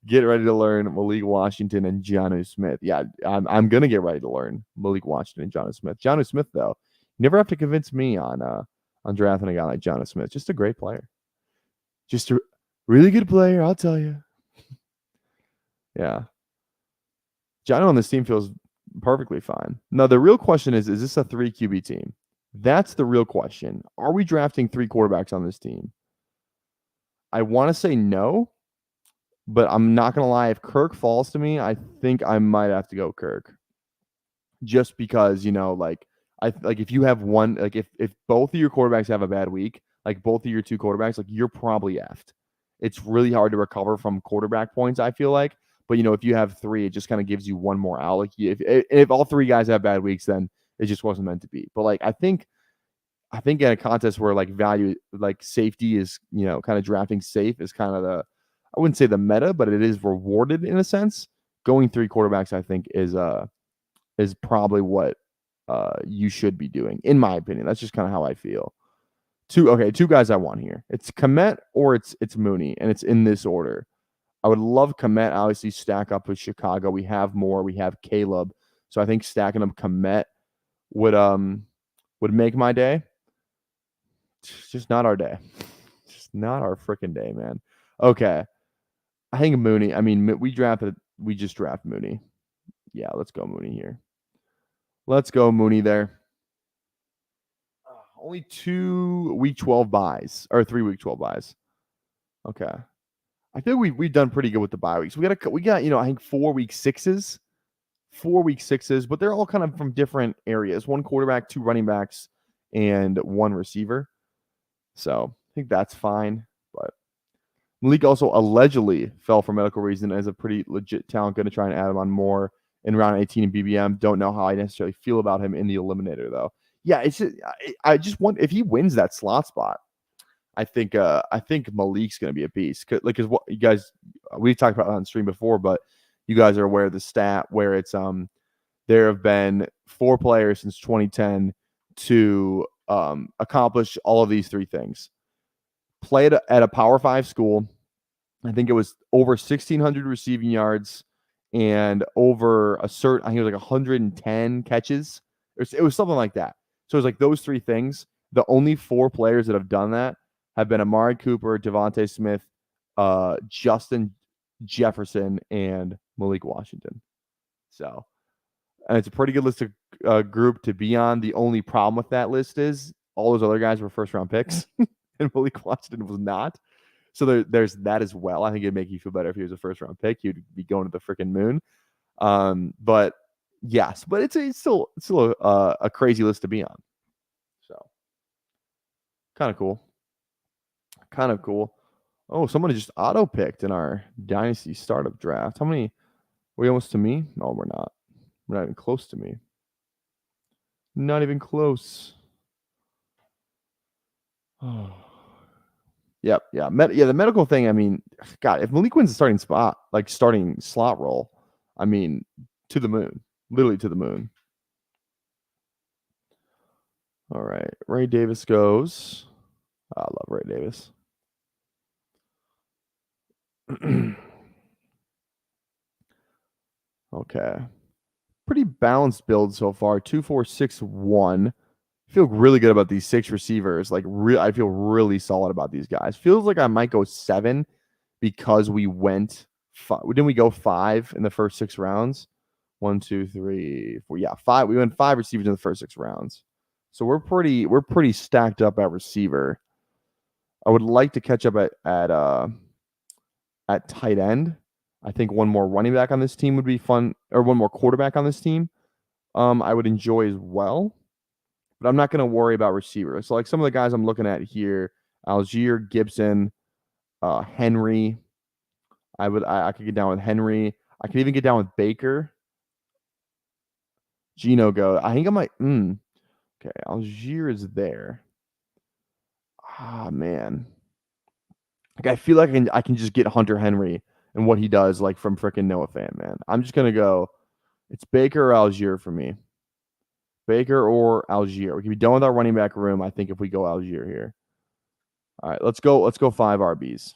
Get ready to learn Malik Washington and Jonnu Smith. Yeah, I'm gonna get ready to learn Malik Washington and Jonnu Smith. Jonnu Smith, though, you never have to convince me on drafting a guy like Jonnu Smith. Just a great player. Just a really good player, I'll tell you. Yeah. Jonnu on this team feels perfectly fine. Now, the real question is this a 3 QB team? That's the real question. Are we drafting 3 quarterbacks on this team? I want to say no, but I'm not going to lie. If Kirk falls to me, I think I might have to go Kirk. Just because, if you have one, like if both of your quarterbacks have a bad week, like both of your 2 quarterbacks, like you're probably effed. It's really hard to recover from quarterback points, I feel like. But if you have 3, it just kind of gives you one more out. Like if all 3 guys have bad weeks, then it just wasn't meant to be. But like I think in a contest where like value, like safety is, kind of drafting safe is kind of I wouldn't say the meta, but it is rewarded in a sense. Going 3 quarterbacks, I think, is probably what you should be doing, in my opinion. That's just kind of how I feel. 2 guys I want here. It's Kmet or it's Mooney, and it's in this order. I would love Kmet, obviously, stack up with Chicago. We have more. We have Caleb. So I think stacking up Kmet would make my day. It's just not our day. Just not our freaking day, man. Okay. I think Mooney. I mean, we just draft Mooney. Yeah, let's go Mooney here. Let's go Mooney there. Only 2 week 12 buys or 3 week 12 buys. Okay. I feel we've done pretty good with the bye weeks. We got I think 4 week 6s. 4 week 6s, but they're all kind of from different areas. 1 quarterback, 2 running backs, and 1 receiver. So I think that's fine. But Malik also allegedly fell for medical reason as a pretty legit talent. Going to try and add him on more in round 18 in BBM. Don't know how I necessarily feel about him in the eliminator though. Yeah, it's just, I just want if he wins that slot spot, I think Malik's going to be a beast. Because what you guys we talked about on stream before, but you guys are aware of the stat where it's there have been 4 players since 2010 to accomplish all of these 3 things. Play at a Power 5 school. I think it was over 1,600 receiving yards and over I think it was like 110 catches. It was something like that. So it was like those 3 things. The only 4 players that have done that have been Amari Cooper, Devontae Smith, Justin Jefferson, and Malik Washington. So, and it's a pretty good list of group to be on. The only problem with that list is all those other guys were first-round picks, and Malik Washington was not. So there's that as well. I think it'd make you feel better if he was a first-round pick. You'd be going to the freaking moon. But yes, but it's still a crazy list to be on. Kind of cool. Kind of cool. Oh, someone just auto picked in our dynasty startup draft. How many? Are we almost to me? No, we're not. We're not even close to me. Not even close. Oh. Yep. Yeah. The medical thing. I mean, God, if Malik wins the starting spot, like starting slot role, I mean, to the moon. Literally to the moon. All right. Ray Davis goes. I love Ray Davis. Okay. Pretty balanced build so far. 2, 4, 6, 1. Feel really good about these 6 receivers. Like, I feel really solid about these guys. Feels like I might go 7 because we went. Didn't we go 5 in the first 6 rounds? 1, 2, 3, 4. Yeah, 5. We went 5 receivers in the first 6 rounds. So we're pretty stacked up at receiver. I would like to catch up at tight end. I think one more running back on this team would be fun, or one more quarterback on this team. I would enjoy as well, but I'm not going to worry about receivers. So like some of the guys I'm looking at here, Algier, Gibson, Henry. I could get down with Henry. I could even get down with Baker. Gino go. I think I might. Okay, Algier is there. Ah, man. Like I feel like I can just get Hunter Henry and what he does like from freaking Noah Fant, man. I'm just gonna go. It's Baker or Algier for me. Baker or Algier. We can be done with our running back room, I think, if we go Algier here. All right, let's go 5 RBs.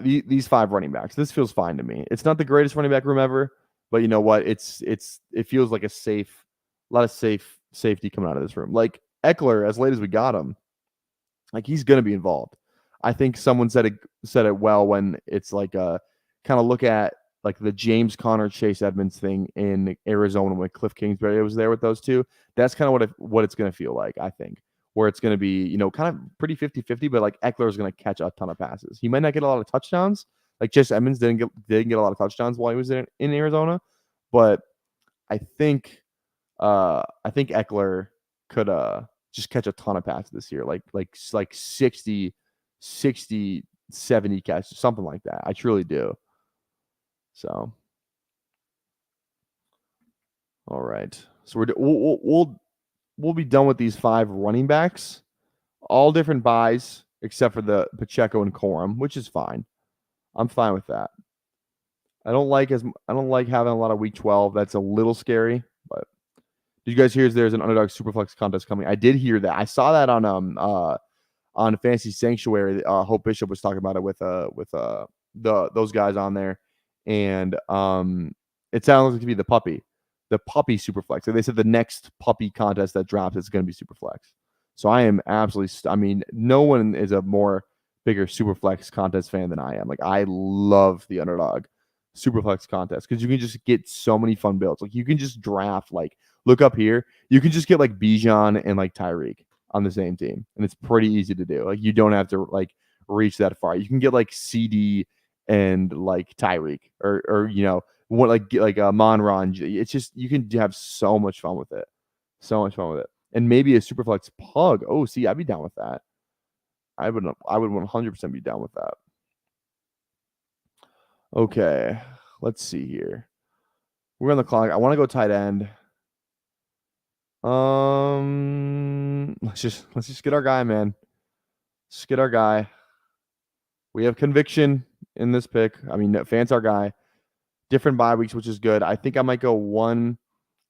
These 5 running backs. This feels fine to me. It's not the greatest running back room ever, but you know what? It feels like a lot of safety coming out of this room. Like Eckler, as late as we got him, like he's gonna be involved. I think someone said it well when it's like kind of look at like the James Conner Chase Edmonds thing in Arizona when Cliff Kingsbury was there with those two. That's kind of what it's going to feel like, I think, where it's going to be, you know, kind of pretty 50-50, but like Eckler is going to catch a ton of passes. He might not get a lot of touchdowns. Like Chase Edmonds didn't get a lot of touchdowns while he was in Arizona, but I think Eckler could just catch a ton of passes this year, like 60, 70 catches, something like that. I truly do. So, all right. So we'll be done with these 5 running backs, all different buys except for the Pacheco and Corum, which is fine. I'm fine with that. I don't like having a lot of week 12. That's a little scary. But did you guys hear there's an Underdog Superflex contest coming? I did hear that. I saw that on Fantasy Sanctuary. Hope Bishop was talking about it with those guys on there, and it sounds like to be the puppy Superflex. So they said the next puppy contest that drops is going to be Superflex. So I am absolutely. I mean, no one is a more bigger Superflex contest fan than I am. Like I love the Underdog Superflex contest because you can just get so many fun builds. Like you can just draft. Like look up here, you can just get like Bijan and like Tyreek on the same team, and it's pretty easy to do. Like you don't have to like reach that far. You can get like CD and like Tyreek or you know what like Monron. It's just you can have so much fun with it, and maybe a Superflex Pug. Oh, see, I'd be down with that. I would 100% be down with that. Okay, let's see here. We're on the clock. I want to go tight end. Let's just get our guy, man. Just get our guy. We have conviction in this pick. I mean, Fant's our guy. Different bye weeks, which is good. I think I might go 1.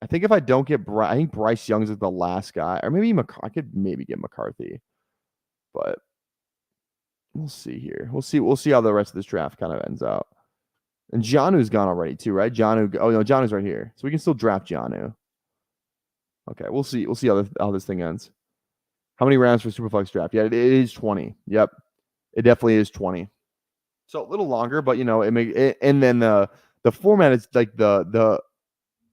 I think if I don't get I think Bryce Young's is the last guy, or maybe I could maybe get McCarthy, but we'll see here. We'll see how the rest of this draft kind of ends out. And Janu's gone already too, right? Janu. Oh no, Janu's right here, so we can still draft Janu. Okay, we'll see. We'll see how this thing ends. How many rounds for Superflex draft? Yeah, it is 20. Yep, it definitely is 20. So a little longer, but you know, and then the format is like the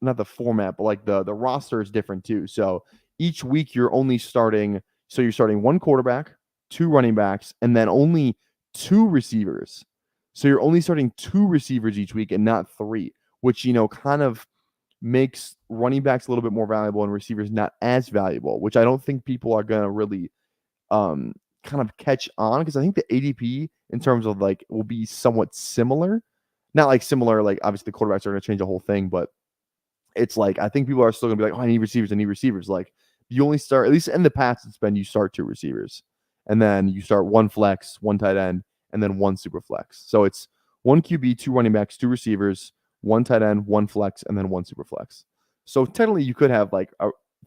not the format, but like the roster is different too. So each week you're only starting. So you're starting 1 quarterback, 2 running backs, and then only 2 receivers. So you're only starting 2 receivers each week and not 3, which you know kind of makes running backs a little bit more valuable and receivers not as valuable, which I don't think people are going to really kind of catch on because I think the ADP in terms of like will be somewhat similar. Not like similar, like obviously the quarterbacks are going to change the whole thing, but it's like I think people are still going to be like, oh, I need receivers, I need receivers. Like you only start, at least in the past, it's been you start 2 receivers, and then you start 1 flex, 1 tight end, and then 1 super flex. So it's 1 QB, 2 running backs, 2 receivers, 1 tight end, 1 flex, and then 1 super flex. So technically, you could have like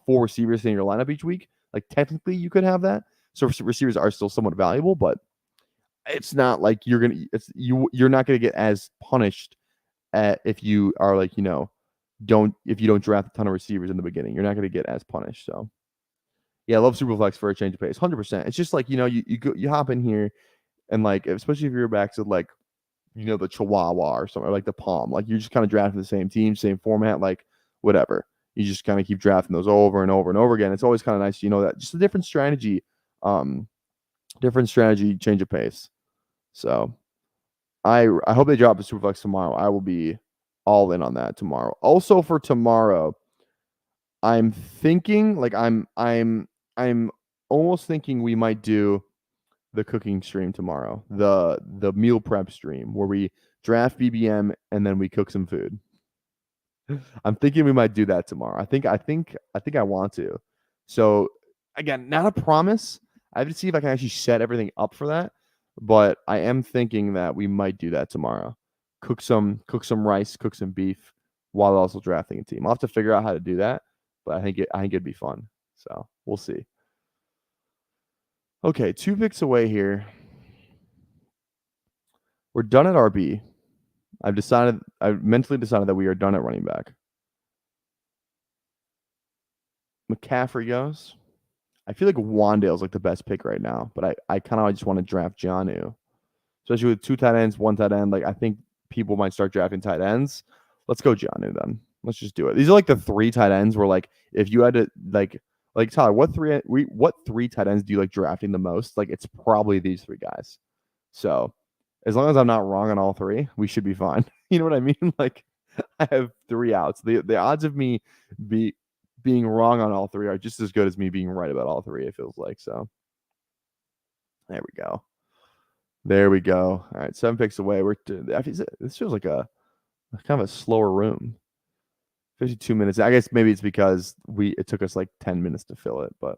4 receivers in your lineup each week. Like technically, you could have that. So receivers are still somewhat valuable, but it's not like you're not gonna get as punished if you are like if you don't draft a ton of receivers in the beginning. You're not gonna get as punished. So yeah, I love Superflex for a change of pace, 100%. It's just like you hop in here and like especially if you're back to like the Chihuahua or something, or like the Palm, like you're just kind of drafting the same team, same format, like whatever. You just kind of keep drafting those over and over and over again. It's always kind of nice, that just a different strategy, change of pace. So I hope they drop a Superflex tomorrow. I will be all in on that tomorrow. Also for tomorrow, I'm thinking like I'm almost thinking we might do the cooking stream tomorrow, the meal prep stream where we draft BBM and then we cook some food. I'm thinking we might do that tomorrow. I think I want to. So again, not a promise. I have to see if I can actually set everything up for that. But I am thinking that we might do that tomorrow. Cook some rice, cook some beef while also drafting a team. I'll have to figure out how to do that, but I think it'd be fun. So we'll see. Okay, 2 picks away here. We're done at RB. I've mentally decided that we are done at running back. McCaffrey goes. I feel like Wandale's like the best pick right now, but I kind of just want to draft Jonnu, especially with 2 tight ends, 1 tight end. Like I think people might start drafting tight ends. Let's go Jonnu then. Let's just do it. These are like the 3 tight ends where like if you had to like Tyler, what 3 tight ends do you like drafting the most? Like it's probably these 3 guys. So as long as I'm not wrong on all 3, we should be fine. You know what I mean? Like I have 3 outs. The odds of me being wrong on all 3 are just as good as me being right about all 3, it feels like. So there we go. There we go. All right, 7 picks away. This feels like a kind of a slower room. 52 minutes. I guess maybe it's because it took us like 10 minutes to fill it, but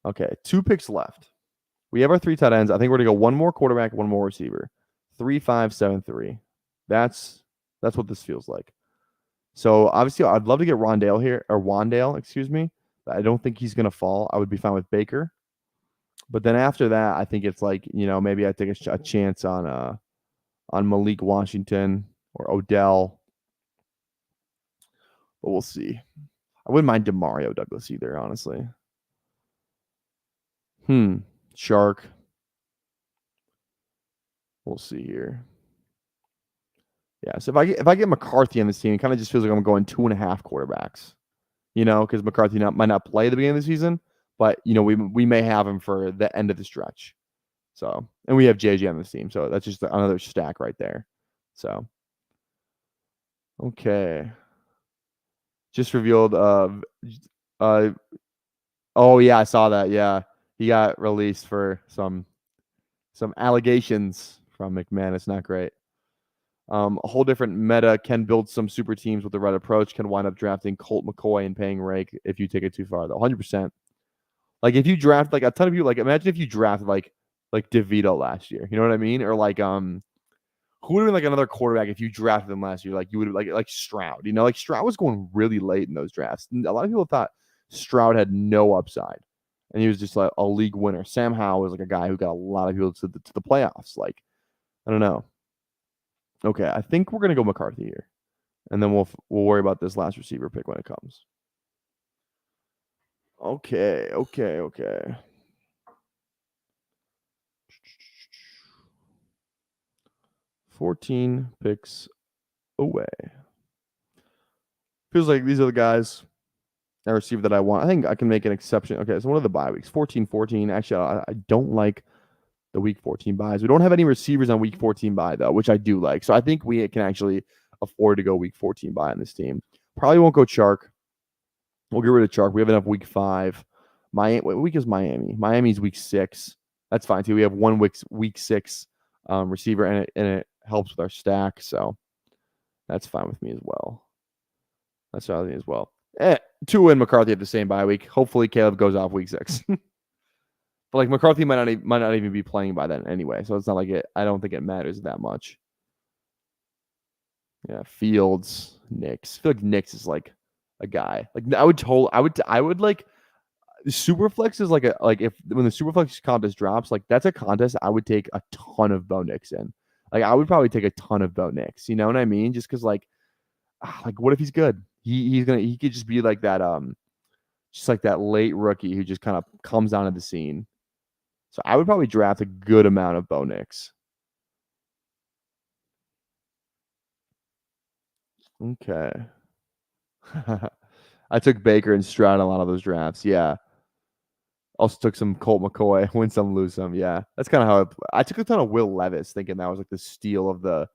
okay, 2 picks left. We have our 3 tight ends. I think we're gonna go 1 more quarterback, 1 more receiver. 3, 5, 7, 3. That's what this feels like. So obviously, I'd love to get Wandale, excuse me. But I don't think he's gonna fall. I would be fine with Baker. But then after that, I think it's like maybe I take a chance on Malik Washington or Odell. But we'll see. I wouldn't mind Demario Douglas either, honestly. Shark. We'll see here. Yeah, so if I get McCarthy on this team, it kind of just feels like I'm going 2.5 quarterbacks. Because McCarthy might not play at the beginning of the season, but we may have him for the end of the stretch. So, and we have JJ on this team, so that's just another stack right there. So, okay. Just revealed. Oh yeah, I saw that. Yeah, he got released for some allegations from McMahon. It's not great. A whole different meta. Can build some super teams with the right approach. Can wind up drafting Colt McCoy and paying Rake if you take it too far, though. 100%. Like if you draft like a ton of people, like imagine if you draft like DeVito last year. You know what I mean? Or like who would have been like another quarterback if you drafted them last year? Like you would have like Stroud. Like Stroud was going really late in those drafts. And a lot of people thought Stroud had no upside, and he was just like a league winner. Sam Howell was like a guy who got a lot of people to the playoffs. Like I don't know. Okay, I think we're gonna go McCarthy here, and then we'll worry about this last receiver pick when it comes. Okay. 14 picks away. Feels like these are the guys I received that I want. I think I can make an exception. Okay, so one of the bye weeks, 14. Actually, I don't like the week 14 buys. We don't have any receivers on week 14 buy, though, which I do like. So I think we can actually afford to go week 14 buy on this team. Probably won't go Chark. We'll get rid of Chark. We have enough week 5. What week is Miami? Miami's week 6. That's fine too. We have one week 6 receiver, and it helps with our stack, so that's fine with me as well. That's fine with me as well. Tua and McCarthy have the same bye week. Hopefully, Caleb goes off week 6. But like McCarthy might not even be playing by then anyway, so it's not like it. I don't think it matters that much. Yeah, Fields, Knicks. I feel like Knicks is like a guy. Like I would like Superflex is like if when the Superflex contest drops, like that's a contest I would take a ton of Bo Nix in. Like I would probably take a ton of Bo Nix. You know what I mean? Just because like what if he's good? He could just be like that just like that late rookie who just kind of comes onto the scene. So I would probably draft a good amount of Bo Nix. Okay. I took Baker and Stroud in a lot of those drafts. Yeah. Also took some Colt McCoy, win some, lose some. Yeah, that's kind of how I took a ton of Will Levis, thinking that was like the steal of the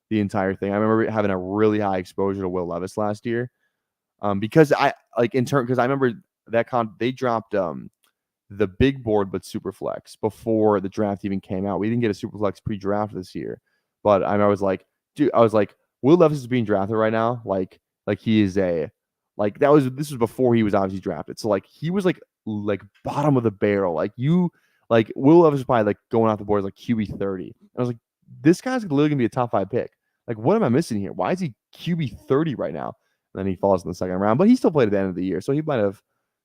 entire thing. I remember having a really high exposure to Will Levis last year, because I like in turn because I remember that they dropped the big board but Superflex before the draft even came out. We didn't get a Superflex pre-draft this year, but I was like, dude, Will Levis is being drafted right now, like he is a like this was before he was obviously drafted, so like he was like bottom of the barrel. Like Will Levis is probably like going off the board like QB 30. And I was like, this guy's literally gonna be a top 5 pick. Like, what am I missing here? Why is he QB 30 right now? And then he falls in the second round, but he still played at the end of the year, so he might have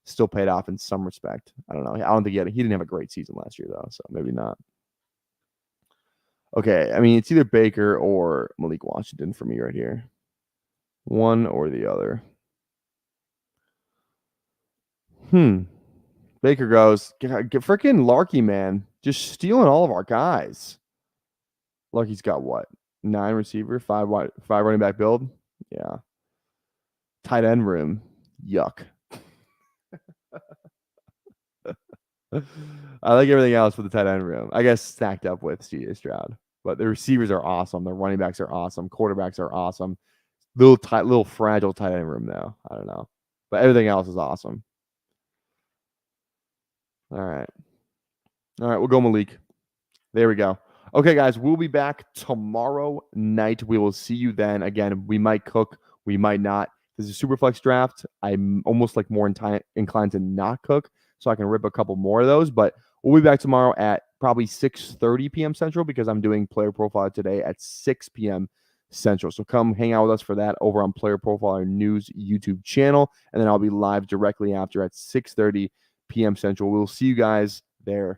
still paid off in some respect. I don't know. I don't think he didn't have a great season last year though, so maybe not. Okay, I mean it's either Baker or Malik Washington for me right here. One or the other. Baker goes, get freaking Larky, man. Just stealing all of our guys. Larky's got what? 9 receiver, 5 running back build. Yeah. Tight end room. Yuck. I like everything else for the tight end room. I guess stacked up with CJ Stroud. But the receivers are awesome. The running backs are awesome. Quarterbacks are awesome. Little fragile tight end room though. I don't know. But everything else is awesome. All right. We'll go Malik. There we go. Okay, guys, we'll be back tomorrow night. We will see you then. Again, we might cook, we might not. This is a Superflex draft. I'm almost like more inclined to not cook, so I can rip a couple more of those. But we'll be back tomorrow at probably 6:30 p.m. Central because I'm doing Player Profile today at 6 p.m. Central. So come hang out with us for that over on Player Profile News YouTube channel, and then I'll be live directly after at 6:30 p.m. Central. We'll see you guys there